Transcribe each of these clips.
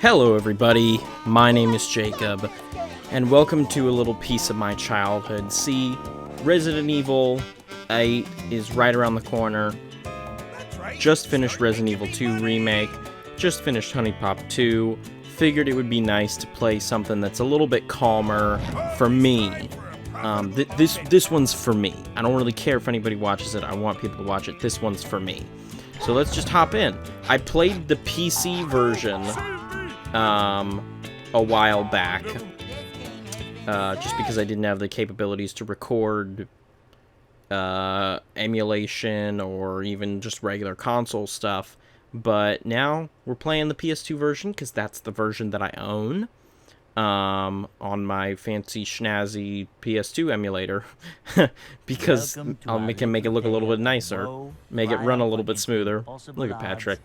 Hello everybody, my name is Jacob, and welcome to a little piece of my childhood. See, Resident Evil 8 is right around the corner. Just finished Resident Evil 2 Remake, just finished Honey Pop 2. Figured it would be nice to play something that's a little bit calmer for me. This one's for me. I don't really care if anybody watches it, I want people to watch it. This one's for me. So let's just hop in. I played the PC version a while back, just because I didn't have the capabilities to record emulation or even just regular console stuff. But now we're playing the PS2 version because that's the version that I own on my fancy schnazzy PS2 emulator because I can make it look a little bit nicer, make it run a little bit smoother. Look at Patrick.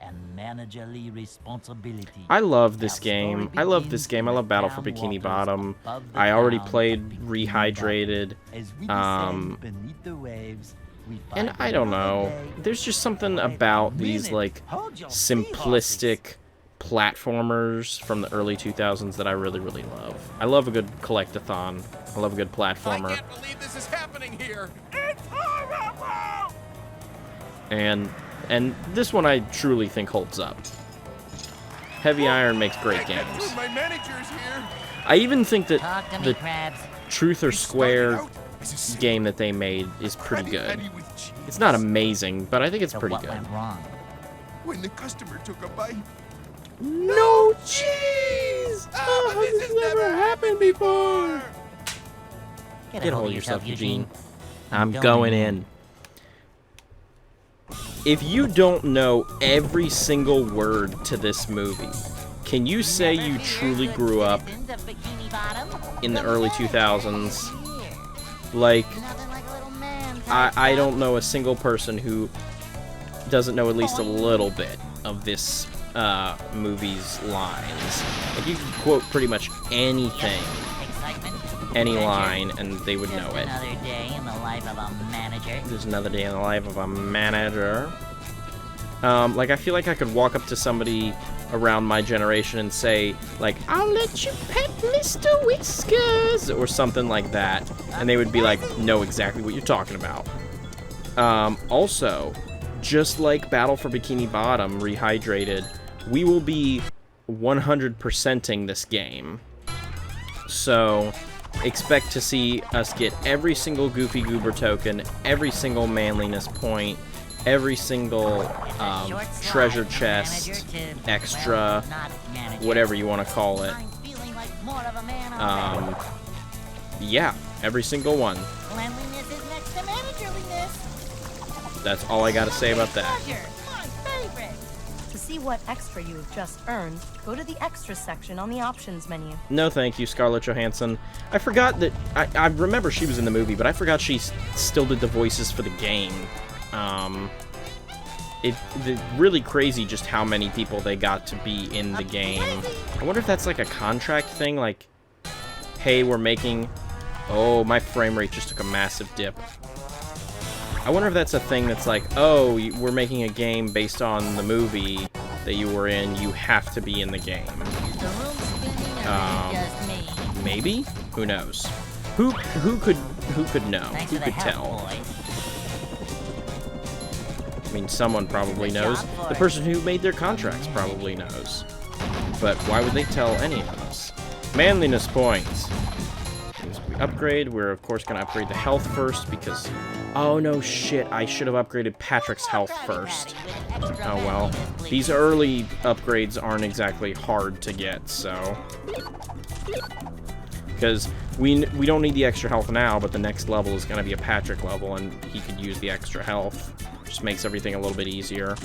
And managerial responsibility. I love this game. I love Battle for Bikini Bottom. I already played Rehydrated. And I don't know. There's just something about these, like, simplistic platformers from the early 2000s that I really, really love. I love a good collectathon. I love a good platformer. I can't believe this is happening here. It's horrible! And this one I truly think holds up. Heavy Iron makes great games. My manager's here. I even think that the Crabs. Truth or Square game that they made is pretty good. It's not amazing, but I think it's pretty good. Went wrong? When the customer took a bite. No cheese! Oh, this has never happened before! Get a hold of yourself, Eugene. I'm going in. If you don't know every single word to this movie, can you say you truly grew up in the early 2000s? Like, I don't know a single person who doesn't know at least a little bit of this movie's lines. Like, you can quote pretty much anything, any line, and they would know it. There's another day in the life of a manager. Like, I feel like I could walk up to somebody around my generation and say, like, I'll let you pet Mr. Whiskers, or something like that, and they would be like, know exactly what you're talking about. Also, just like Battle for Bikini Bottom Rehydrated, we will be 100%ing this game. So expect to see us get every single Goofy Goober token, every single manliness point, every single treasure chest, extra, whatever you want to call it. Yeah, every single one. Cleanliness is next to managerliness. That's all I gotta say about that. My favorite. To see what extra you have just earned, go to the extra section on the options menu. No thank you, Scarlett Johansson. I forgot that, I remember she was in the movie, but I forgot she still did the voices for the game. It's really crazy just how many people they got to be in the game. I wonder if that's like a contract thing, like, hey, we're making... Oh, my frame rate just took a massive dip. I wonder if that's a thing that's like, oh, we're making a game based on the movie that you were in, you have to be in the game. Maybe? Who knows? Who could know? Who could tell? I mean, someone probably knows. The person who made their contracts probably knows. But why would they tell any of us? Manliness points. As we upgrade, we're of course going to upgrade the health first because... Oh no, shit, I should have upgraded Patrick's health first. Oh well. These early upgrades aren't exactly hard to get, so... Because we don't need the extra health now, but the next level is going to be a Patrick level, and he could use the extra health. Just makes everything a little bit easier.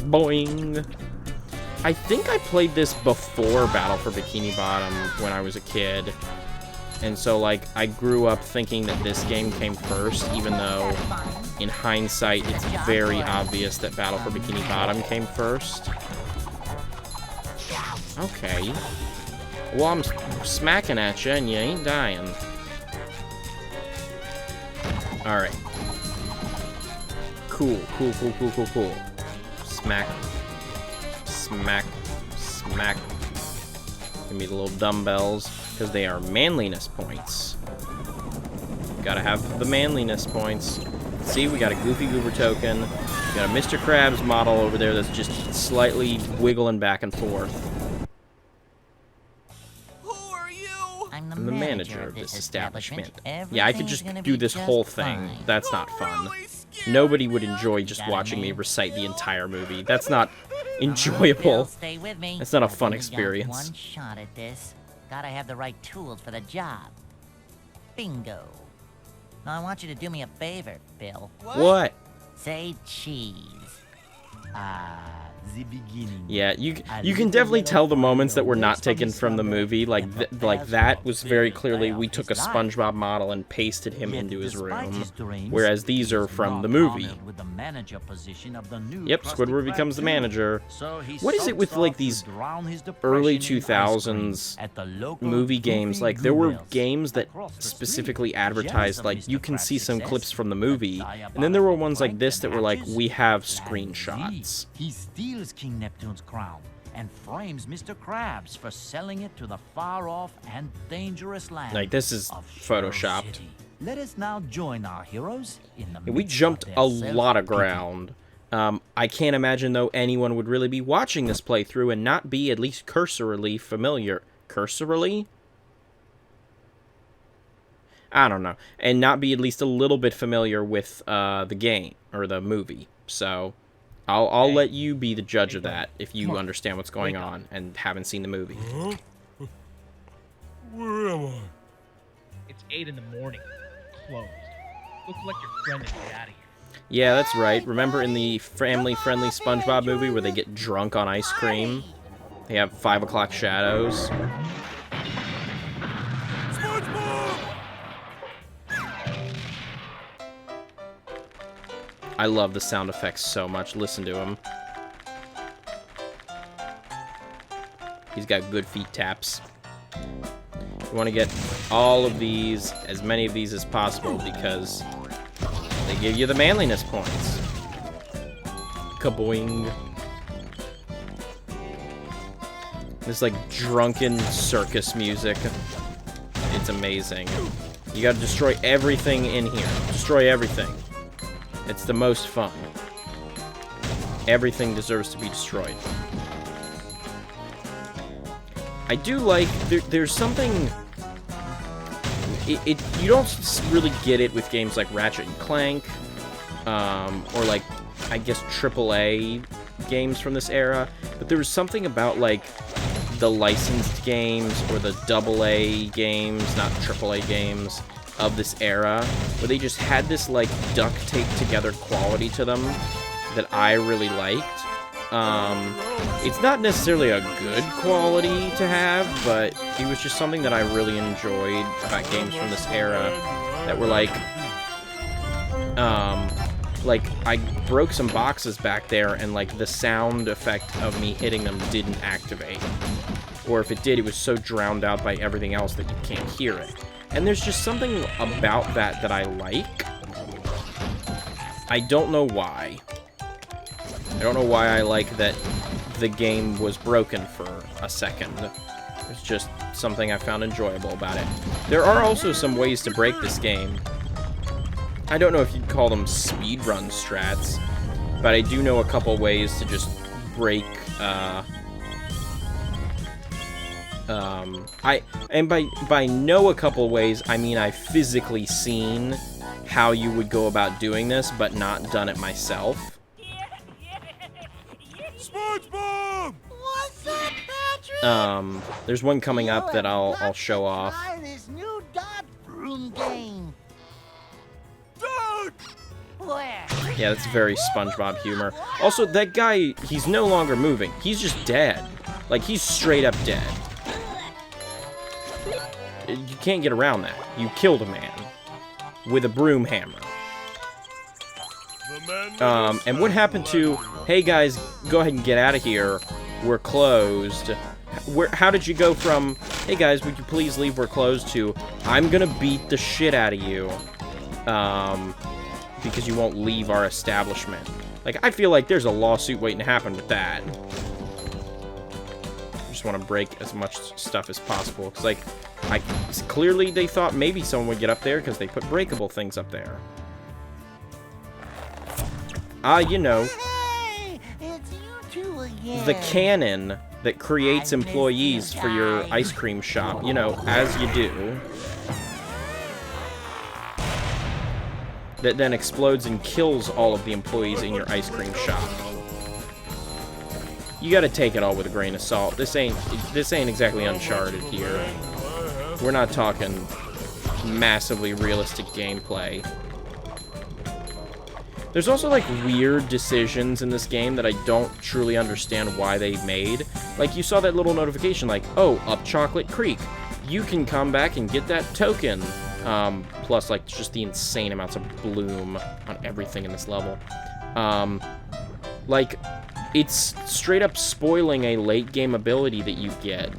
Boing! I think I played this before Battle for Bikini Bottom when I was a kid. And so, like, I grew up thinking that this game came first, even though, in hindsight, it's very obvious that Battle for Bikini Bottom came first. Okay. Well, I'm smacking at you, and you ain't dying. Alright. Cool. Smack. Smack. Smack. Give me the little dumbbells, because they are manliness points. Gotta have the manliness points. See, we got a Goofy Goober token. We got a Mr. Krabs model over there that's just slightly wiggling back and forth. Who are you? I'm I'm the manager of this establishment. Yeah, I could just do this whole thing. That's not fun. Nobody would enjoy just watching me recite the entire movie. That's not enjoyable. Stay with me. That's not a I've fun only got experience. One shot at this. Gotta have the right tools for the job. Bingo. Now I want you to do me a favor, Bill. What? Say cheese. The beginning. Yeah, you can definitely tell the moments that were not taken from the movie. Like that was very clearly we took a SpongeBob model and pasted him into his room, whereas these are from the movie. Yep, Squidward becomes the manager. What is it with like these early 2000s movie games? Like there were games that specifically advertised like you can see some clips from the movie, and then there were ones like this that were like we have screenshots. He steals King Neptune's crown and frames Mr. Krabs for selling it to the far-off and dangerous land. Like this is of photoshopped. City. Let us now join our heroes in the We jumped a lot of ground. I can't imagine, though, anyone would really be watching this playthrough and not be at least cursorily familiar. Cursorily? I don't know. And not be at least a little bit familiar with the game, or the movie. So, I'll let you be the judge of that, if you understand what's going on and haven't seen the movie. Where am I? It's 8 in the morning. Closed. Go collect your friend and get out of here. Yeah, that's right. Remember in the family-friendly SpongeBob movie where they get drunk on ice cream? They have 5 o'clock shadows. SpongeBob! I love the sound effects so much. Listen to him. He's got good feet taps. You want to get all of these, as many of these as possible, because they give you the manliness points. Kaboing. This like drunken circus music. It's amazing. You gotta destroy everything in here. Destroy everything. It's the most fun. Everything deserves to be destroyed. I do like, there's something, you don't really get it with games like Ratchet and Clank, or like, I guess AAA games from this era, but there was something about like the licensed games or the AA games, not AAA games, of this era, where they just had this like duct tape together quality to them that I really liked. It's not necessarily a good quality to have, but it was just something that I really enjoyed about games from this era that were like I broke some boxes back there and like the sound effect of me hitting them didn't activate. Or if it did, it was so drowned out by everything else that you can't hear it. And there's just something about that I like. I don't know why. I don't know why I like that the game was broken for a second. It's just something I found enjoyable about it. There are also some ways to break this game. I don't know if you'd call them speedrun strats, but I do know a couple ways to just break, by know a couple ways, I mean I've physically seen how you would go about doing this, but not done it myself. SpongeBob! What's up, Patrick? There's one coming up that I'll show off. Try this new dot broom game. Doug! Where? Yeah, that's very SpongeBob humor. Also, that guy, he's no longer moving. He's just dead. Like, he's straight up dead. You can't get around that. You killed a man with a broom hammer. And what happened to, hey guys, go ahead and get out of here, we're closed. How did you go from, hey guys, would you please leave, we're closed, to, I'm gonna beat the shit out of you, because you won't leave our establishment? Like, I feel like there's a lawsuit waiting to happen with that. just want to break as much stuff as possible. Because, like, clearly they thought maybe someone would get up there because they put breakable things up there. You know, Hey, it's you two again. the cannon that creates employees for your ice cream shop, you know, as you do. That then explodes and kills all of the employees in your ice cream shop. You gotta take it all with a grain of salt. This ain't exactly Uncharted here. We're not talking massively realistic gameplay. There's also, like, weird decisions in this game that I don't truly understand why they made. Like, you saw that little notification, like, oh, up Chocolate Creek. You can come back and get that token. Plus, like, just the insane amounts of bloom on everything in this level. Like, it's straight up spoiling a late game ability that you get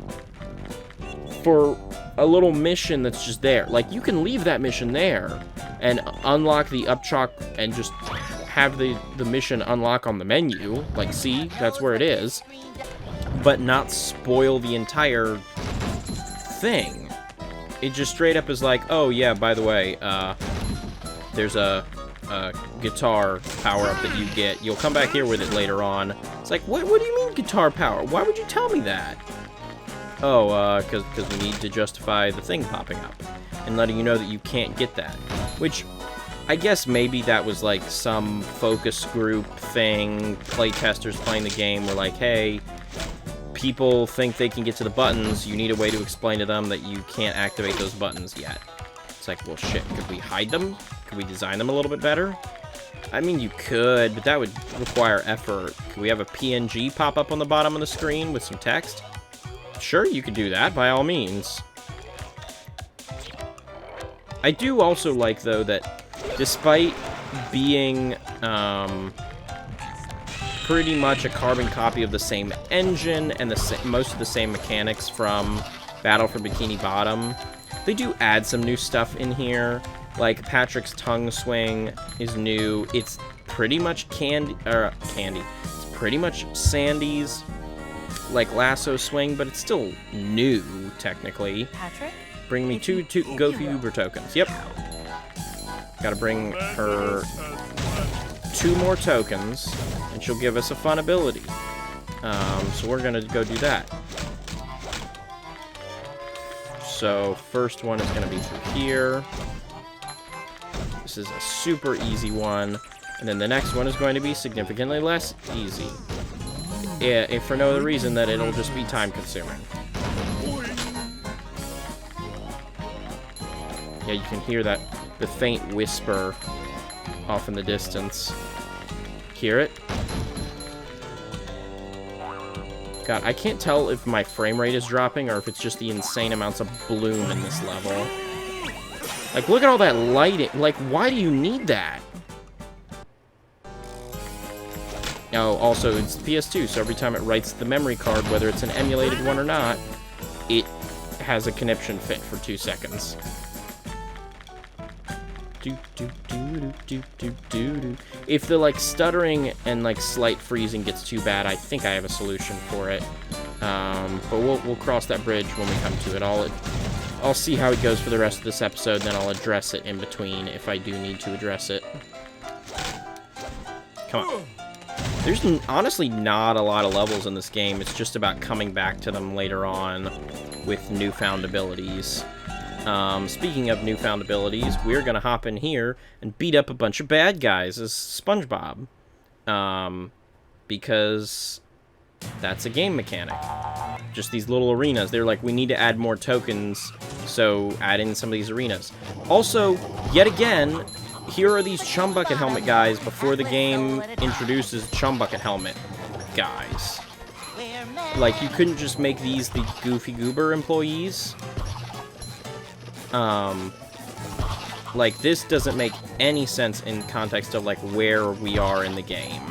for a little mission that's just there. Like, you can leave that mission there and unlock the upchalk and just have the mission unlock on the menu. Like, see, that's where it is. But not spoil the entire thing. It just straight up is like, oh yeah, by the way, there's a guitar power-up that you get. You'll come back here with it later on. It's like, what do you mean guitar power? Why would you tell me that? Oh, because we need to justify the thing popping up and letting you know that you can't get that. Which, I guess maybe that was like some focus group thing. Playtesters playing the game were like, hey, people think they can get to the buttons. You need a way to explain to them that you can't activate those buttons yet. It's like, well, shit, could we hide them? Could we design them a little bit better? I mean, you could, but that would require effort. Could we have a PNG pop up on the bottom of the screen with some text? Sure, you could do that, by all means. I do also like, though, that despite being pretty much a carbon copy of the same engine and most of the same mechanics from Battle for Bikini Bottom, they do add some new stuff in here. Like, Patrick's tongue swing is new. It's pretty much candy. It's pretty much Sandy's, like, lasso swing, but it's still new, technically. Patrick? Bring me two Goofy Uber tokens. Yep. Gotta bring her 2 more tokens, and she'll give us a fun ability. So we're gonna go do that. So, first one is gonna be through here. This is a super easy one. And then the next one is going to be significantly less easy. Yeah, if for no other reason that it'll just be time-consuming. Yeah, you can hear the faint whisper off in the distance. Hear it? God, I can't tell if my frame rate is dropping or if it's just the insane amounts of bloom in this level. Like, look at all that lighting. Like, why do you need that? Oh, also, it's the PS2, so every time it writes the memory card, whether it's an emulated one or not, it has a conniption fit for 2 seconds. If the, like, stuttering and, like, slight freezing gets too bad, I think I have a solution for it. But we'll cross that bridge when we come to it. I'll see how it goes for the rest of this episode, then I'll address it in between if I do need to address it. Come on. There's honestly not a lot of levels in this game. It's just about coming back to them later on with newfound abilities. Speaking of newfound abilities, we're going to hop in here and beat up a bunch of bad guys as SpongeBob. Because that's a game mechanic. Just these little arenas. They're like, we need to add more tokens, so add in some of these arenas. Also, yet again, here are these Chum Bucket Helmet guys before the game introduces Chum Bucket Helmet guys. Like, you couldn't just make these the Goofy Goober employees. Like, this doesn't make any sense in context of, like, where we are in the game,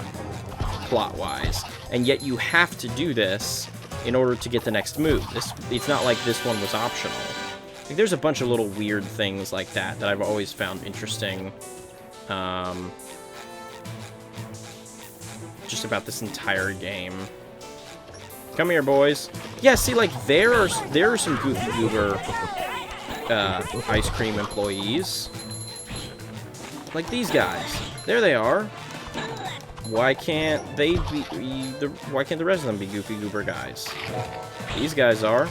plot-wise. And yet you have to do this in order to get the next move. It's not like this one was optional. Like, there's a bunch of little weird things like that that I've always found interesting. Just about this entire game. Come here, boys. Yeah, see, like, there are some Goofy Goober ice cream employees. Like these guys. There they are. Why can't they be why can't the rest of them be Goofy Goober guys? These guys are.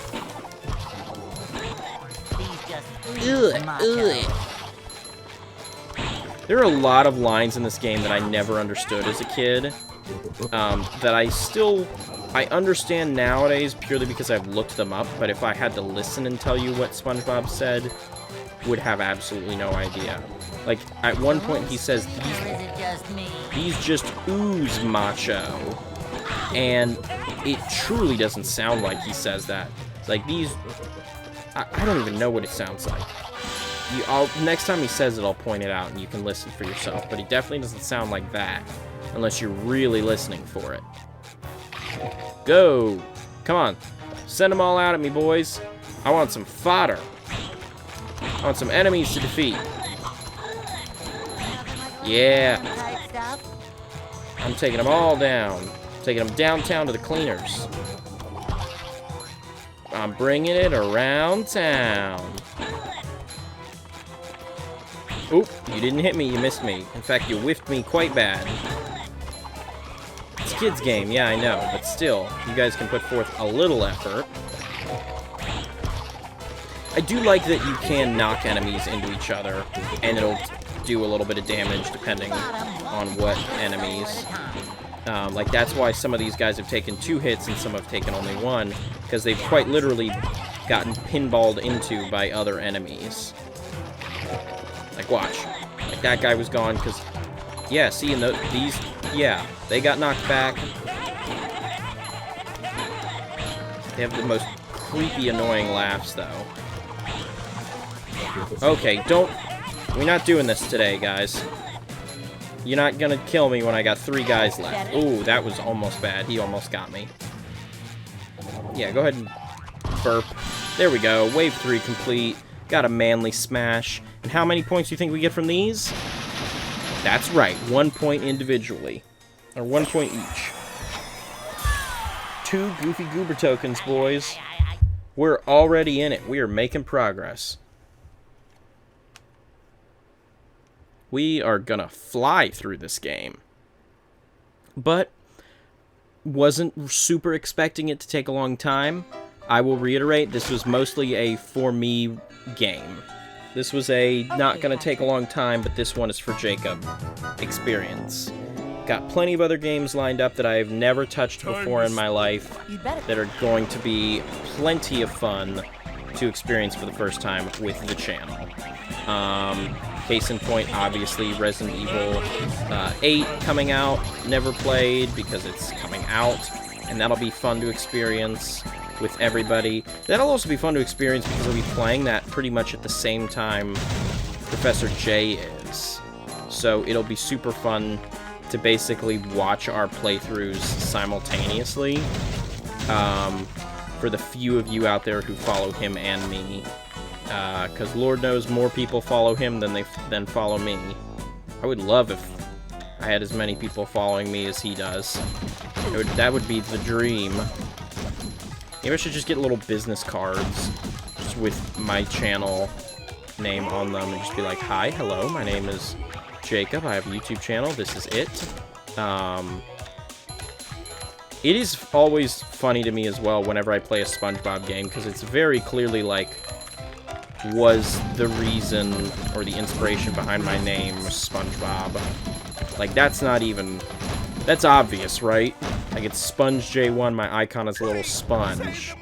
There are a lot of lines in this game that I never understood as a kid. That I understand nowadays purely because I've looked them up, but if I had to listen and tell you what SpongeBob said, would have absolutely no idea. Like, at one point he says, these just ooze macho. And it truly doesn't sound like he says that. It's like, these... I don't even know what it sounds like. Next time he says it, I'll point it out and you can listen for yourself. But he definitely doesn't sound like that, unless you're really listening for it. Go! Come on. Send them all out at me, boys. I want some fodder. I want some enemies to defeat. Yeah. I'm taking them all down. Taking them downtown to the cleaners. I'm bringing it around town. Oop, you didn't hit me, you missed me. In fact, you whiffed me quite bad. It's a kid's game, yeah, I know, but still, you guys can put forth a little effort. I do like that you can knock enemies into each other, and it'll do a little bit of damage depending on what enemies. Like, that's why some of these guys have taken 2 hits and some have taken only 1, because they've quite literally gotten pinballed into by other enemies. Like, watch. Like, that guy was gone, because... Yeah, see, these... Yeah, they got knocked back. They have the most creepy, annoying laughs, though. Okay, we're not doing this today, guys. You're not gonna kill me when I got 3 guys left. Ooh, that was almost bad. He almost got me. Yeah, go ahead and burp. There we go. Wave 3 complete. Got a manly smash. And how many points do you think we get from these? That's right. 1 point individually. Or 1 point each. 2 Goofy Goober tokens, boys. We're already in it. We are making progress. We are gonna fly through this game. But wasn't super expecting it to take a long time. I will reiterate, this was mostly a for me game. This was a not gonna take a long time, but this one is for Jacob experience. Got plenty of other games lined up that I've never touched before in my life that are going to be plenty of fun to experience for the first time with the channel. Case in point, obviously, Resident Evil 8 coming out. Never played because it's coming out, and that'll be fun to experience with everybody. That'll also be fun to experience because we'll be playing that pretty much at the same time Professor J is. So it'll be super fun to basically watch our playthroughs simultaneously. For the few of you out there who follow him and me. Because Lord knows more people follow him than follow me. I would love if I had as many people following me as he does. That would be the dream. Maybe I should just get little business cards just with my channel name on them and just be like, hi, hello, my name is Jacob, I have a YouTube channel, this is it. It is always funny to me as well whenever I play a SpongeBob game, because it's very clearly like, was the reason or the inspiration behind my name SpongeBob. Like, that's not even... That's obvious, right? Like, it's Spongejay1, my icon is a little sponge.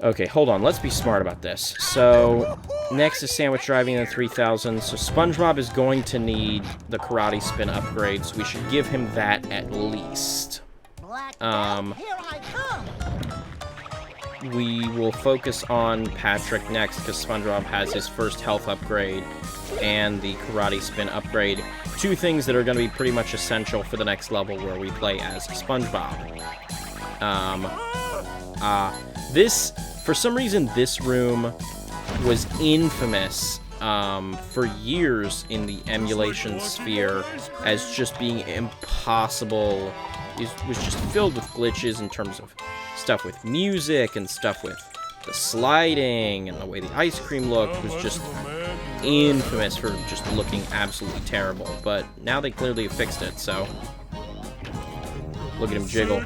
Okay, hold on, let's be smart about this. So, next is Sandwich Driving in 3000. So SpongeBob is going to need the Karate Spin upgrade, so we should give him that at least. We will focus on Patrick next, because SpongeBob has his first health upgrade and the Karate Spin upgrade. 2 things that are going to be pretty much essential for the next level where we play as SpongeBob. For some reason, this room was infamous for years in the emulation sphere as just being impossible was just filled with glitches in terms of stuff with music and stuff with the sliding and the way the ice cream looked was just infamous for just looking absolutely terrible. But now they clearly have fixed it, so look at him jiggle.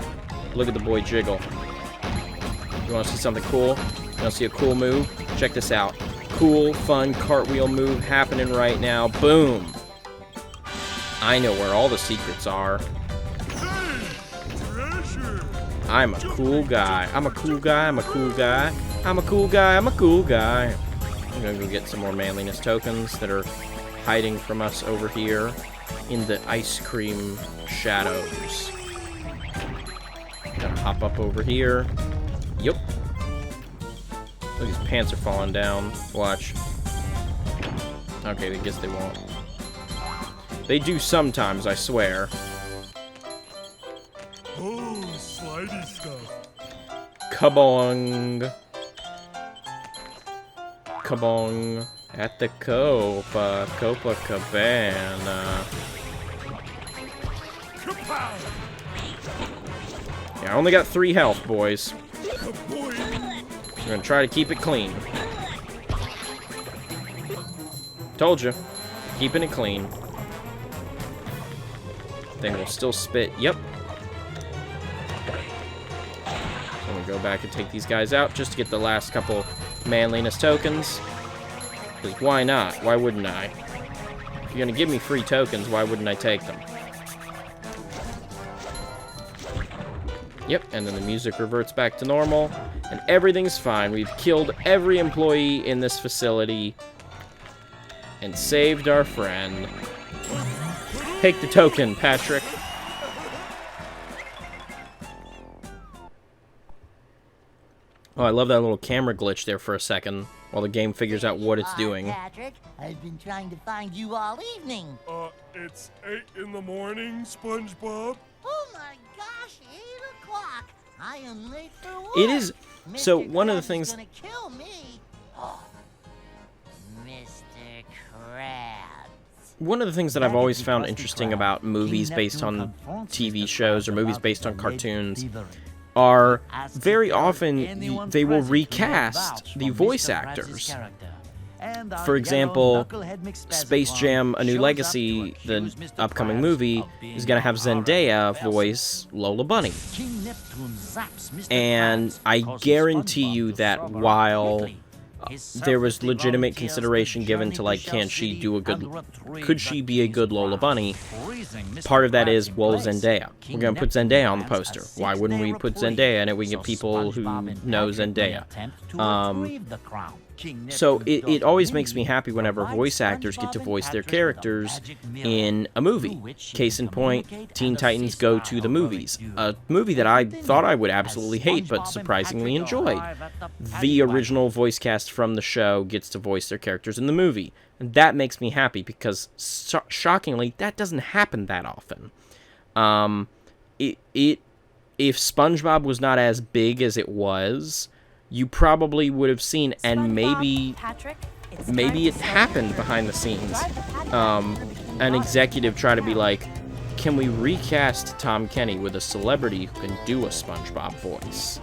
Look at the boy jiggle. You want to see something cool? You want to see a cool move? Check this out. Cool, fun cartwheel move happening right now. Boom! I know where all the secrets are. I'm a cool guy. I'm a cool guy. I'm a cool guy. I'm a cool guy. I'm a cool guy. I'm gonna go get some more manliness tokens that are hiding from us over here in the ice cream shadows. Gotta hop up over here. Yup. Look, these pants are falling down. Watch. Okay, I guess they won't. They do sometimes, I swear. Oh, slidey stuff. Kabong. Kabong. At the Copacabana. Yeah, I only got 3 health, boys. I'm gonna try to keep it clean. Told you. Keeping it clean. Thing will still spit. Yep. So I'm gonna go back and take these guys out just to get the last couple manliness tokens. Because why not? Why wouldn't I? If you're gonna give me free tokens, why wouldn't I take them? Yep, and then the music reverts back to normal, and everything's fine. We've killed every employee in this facility and saved our friend. Take the token, Patrick. Oh, I love that little camera glitch there for a second while the game figures out what it's doing. Patrick, I've been trying to find you all evening. It's 8 in the morning, SpongeBob. Oh my gosh, 8 o'clock. I am late for work. It is. So Mr. one of the Krabs is things. gonna kill me. Oh, Mr. Krabs. One of the things that I've always found interesting about movies based on TV shows or movies based on cartoons are very often they will recast the voice actors. For example, Space Jam: A New Legacy, the upcoming movie, is going to have Zendaya voice Lola Bunny. And I guarantee you that while there was legitimate consideration given to, like, could she be a good Lola Bunny? Part of that is, well, Zendaya. We're going to put Zendaya on the poster. Why wouldn't we put Zendaya in it? We get people who know Zendaya. So it always makes me happy whenever voice actors get to voice their characters in a movie. Case in point, Teen Titans Go to the Movies. A movie that I thought I would absolutely hate, but surprisingly enjoyed. The original voice cast from the show gets to voice their characters in the movie. And that makes me happy because, shockingly, that doesn't happen that often. If SpongeBob was not as big as it was, you probably would have seen, and maybe it happened behind the scenes. An executive try to be like, can we recast Tom Kenny with a celebrity who can do a SpongeBob voice?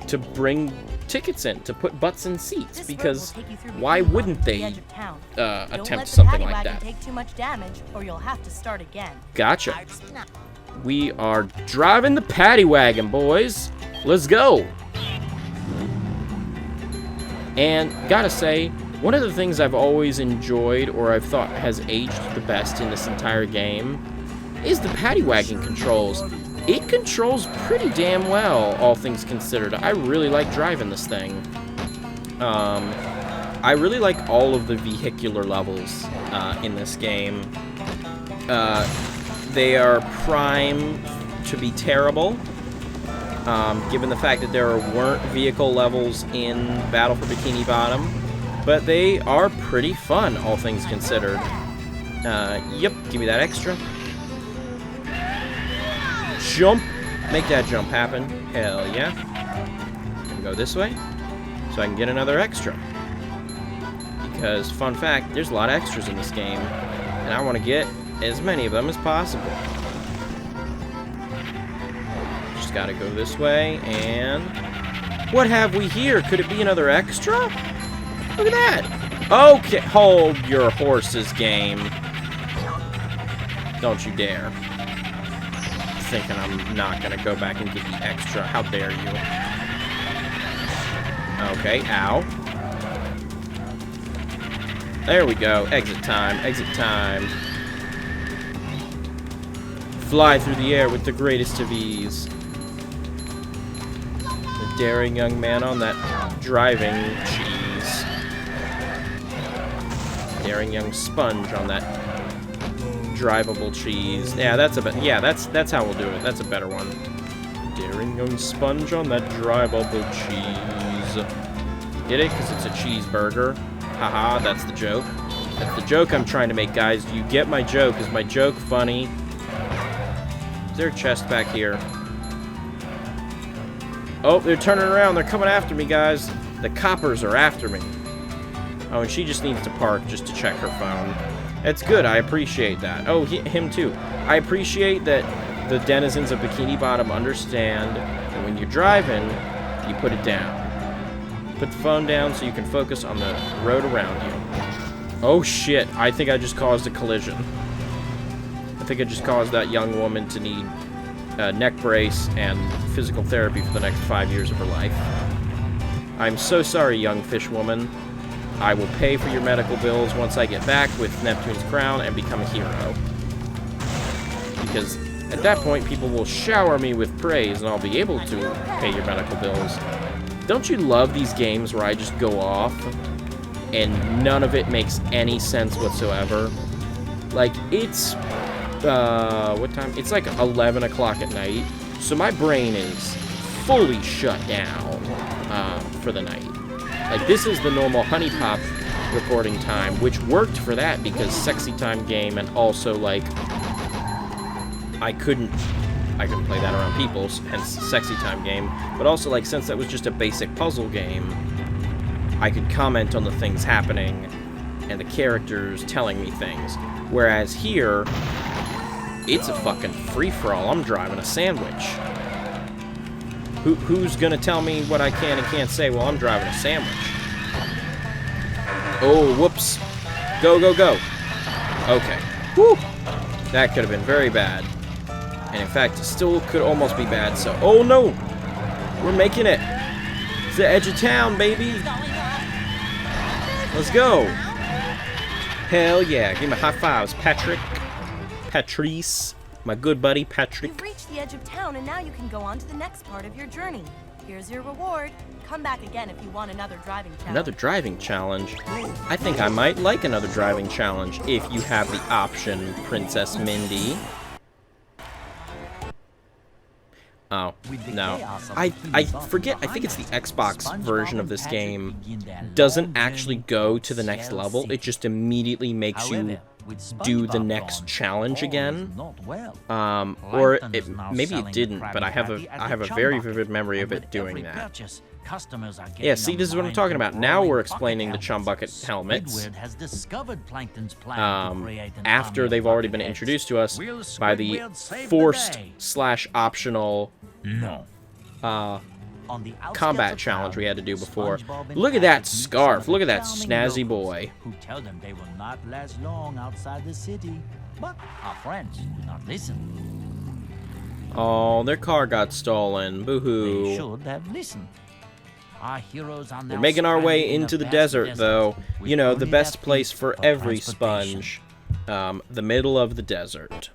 To bring tickets in, to put butts in seats, because why wouldn't they attempt something like that? Take too much damage, or you'll have to start again. Gotcha. We are driving the paddy wagon, boys. Let's go. And gotta say, one of the things I've always enjoyed, or I've thought has aged the best in this entire game, is the paddy wagon controls. It controls pretty damn well, all things considered. I really like driving this thing. I really like all of the vehicular levels in this game. They are prime to be terrible, given the fact that there weren't vehicle levels in Battle for Bikini Bottom, but they are pretty fun, all things considered. Yep, give me that extra. Jump! Make that jump happen. Hell yeah. Go this way, so I can get another extra. Because, fun fact, there's a lot of extras in this game, and I want to get as many of them as possible. just gotta go this way, and... What have we here? Could it be another extra? Look at that! Okay, hold your horses, game. Don't you dare. Thinking I'm not gonna go back and get the extra. How dare you? Okay, ow. There we go. Exit time, exit time. Fly through the air with the greatest of ease. The daring young man on that driving cheese. Daring young sponge on that drivable cheese. Yeah, that's that's how we'll do it. That's a better one. Daring young sponge on that drivable cheese. Get it? Because it's a cheeseburger. Haha, that's the joke. That's the joke I'm trying to make, guys. Do you get my joke? Is my joke funny? Is there a chest back here? Oh, they're turning around. They're coming after me, guys. The coppers are after me. Oh, and she just needs to park just to check her phone. It's good. I appreciate that. Oh, him too. I appreciate that the denizens of Bikini Bottom understand that when you're driving, you put it down. Put the phone down so you can focus on the road around you. Oh, shit. I think I just caused a collision. I think I just caused that young woman to need a neck brace and physical therapy for the next 5 years of her life. I'm so sorry, young fish woman. I will pay for your medical bills once I get back with Neptune's crown and become a hero. Because at that point, people will shower me with praise and I'll be able to pay your medical bills. Don't you love these games where I just go off and none of it makes any sense whatsoever? Like, it's... what time? It's like 11 o'clock at night, so my brain is fully shut down for the night. Like, this is the normal Honey Pop recording time, which worked for that because Sexy Time game, and also, like, I couldn't play that around people, hence Sexy Time game, but also, like, since that was just a basic puzzle game, I could comment on the things happening and the characters telling me things. Whereas here, it's a fucking free-for-all. I'm driving a sandwich. Who's gonna tell me what I can and can't say while I'm driving a sandwich? Oh, whoops. Go, go, go. Okay. Whew. That could have been very bad. And in fact, it still could almost be bad, so... Oh, no! We're making it! It's the edge of town, baby! Let's go! Hell yeah. Give me high fives, Patrick. Patrice. My good buddy, Patrick. You've reached the edge of town, and now you can go on to the next part of your journey. Here's your reward. Come back again if you want another driving challenge. Another driving challenge? I think I might like another driving challenge if you have the option, Princess Mindy. Oh, no. I forget, I think it's the Xbox version of this game doesn't actually go to the next level. It just immediately makes you do the next challenge again. Or maybe it didn't, but I have a very vivid memory of it doing that. Yeah, see, this is what I'm talking about. Now we're explaining the chum bucket helmets. After they've already been introduced to us by the forced/optional combat challenge we had to do before. Look at that scarf. Look at that snazzy boy. Who tell them they will not last long outside the city. But our friends do not listen. Oh, their car got stolen. Boo-hoo. They should have listened. Our heroes are now We're making our way stranded in into the vast desert, though. You know, the best place for every sponge. The middle of the desert.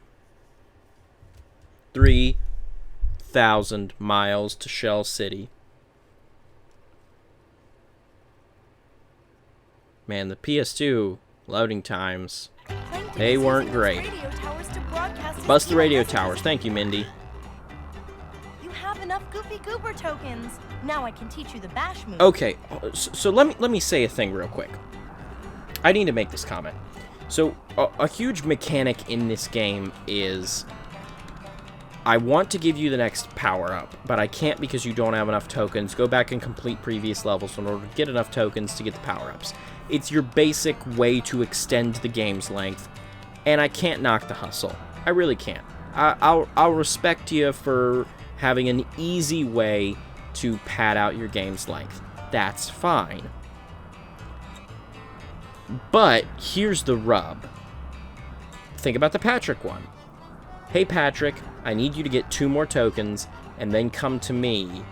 3,000 miles to Shell City. Man, the PS2 loading times, they weren't great. Bust the radio towers. Thank you, Mindy. You have enough Goofy Goober tokens. Now I can teach you the bash move. Okay, so let me say a thing real quick. I need to make this comment. So, a huge mechanic in this game is I want to give you the next power-up, but I can't because you don't have enough tokens. Go back and complete previous levels in order to get enough tokens to get the power-ups. It's your basic way to extend the game's length, and I can't knock the hustle. I really can't. I'll respect you for having an easy way to pad out your game's length. That's fine. But here's the rub. Think about the Patrick one. Hey Patrick, I need you to get 2 more tokens and then come to me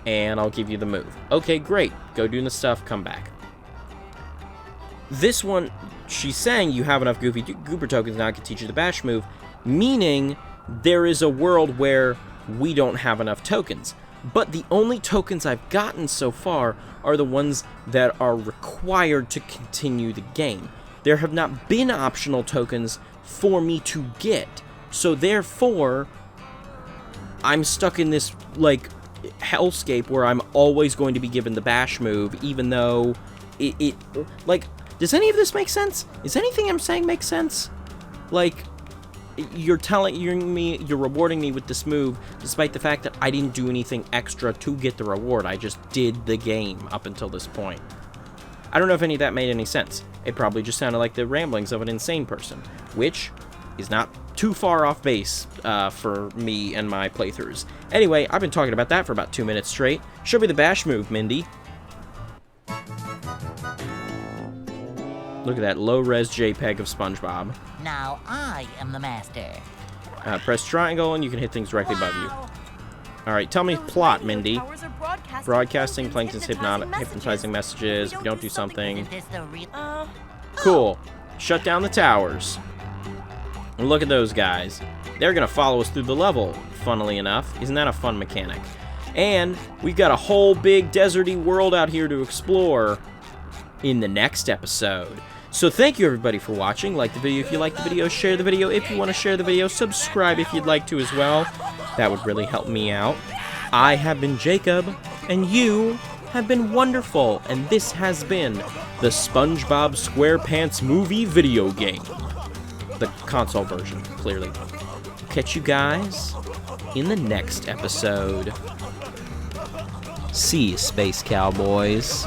and I'll give you the move. Okay, great. Go do the stuff, come back. This one, she's saying you have enough Gooper tokens now I can teach you the bash move, meaning there is a world where we don't have enough tokens. But the only tokens I've gotten so far are the ones that are required to continue the game. There have not been optional tokens for me to get. So therefore, I'm stuck in this, like, hellscape where I'm always going to be given the bash move, even though it like, does any of this make sense? Is anything I'm saying make sense? Like, you're rewarding me with this move, despite the fact that I didn't do anything extra to get the reward. I just did the game up until this point. I don't know if any of that made any sense. It probably just sounded like the ramblings of an insane person, which is not too far off base for me and my playthroughs. Anyway, I've been talking about that for about 2 minutes straight. Show me the bash move, Mindy. Look at that low-res JPEG of SpongeBob. Now I am the master. Press triangle and you can hit things directly above you. Alright, tell me plot, Mindy. Broadcasting Plankton's hypnotizing messages. If you don't do something... Is this the real... Cool. Shut down the towers. And look at those guys. They're going to follow us through the level, funnily enough. Isn't that a fun mechanic? And we've got a whole big deserty world out here to explore in the next episode. So thank you everybody for watching. Like the video if you like the video, share the video if you want to share the video, subscribe if you'd like to as well. That would really help me out. I have been Jacob, and you have been wonderful, and this has been the SpongeBob SquarePants movie video game. The console version, clearly. Catch you guys in the next episode. See you, Space Cowboys.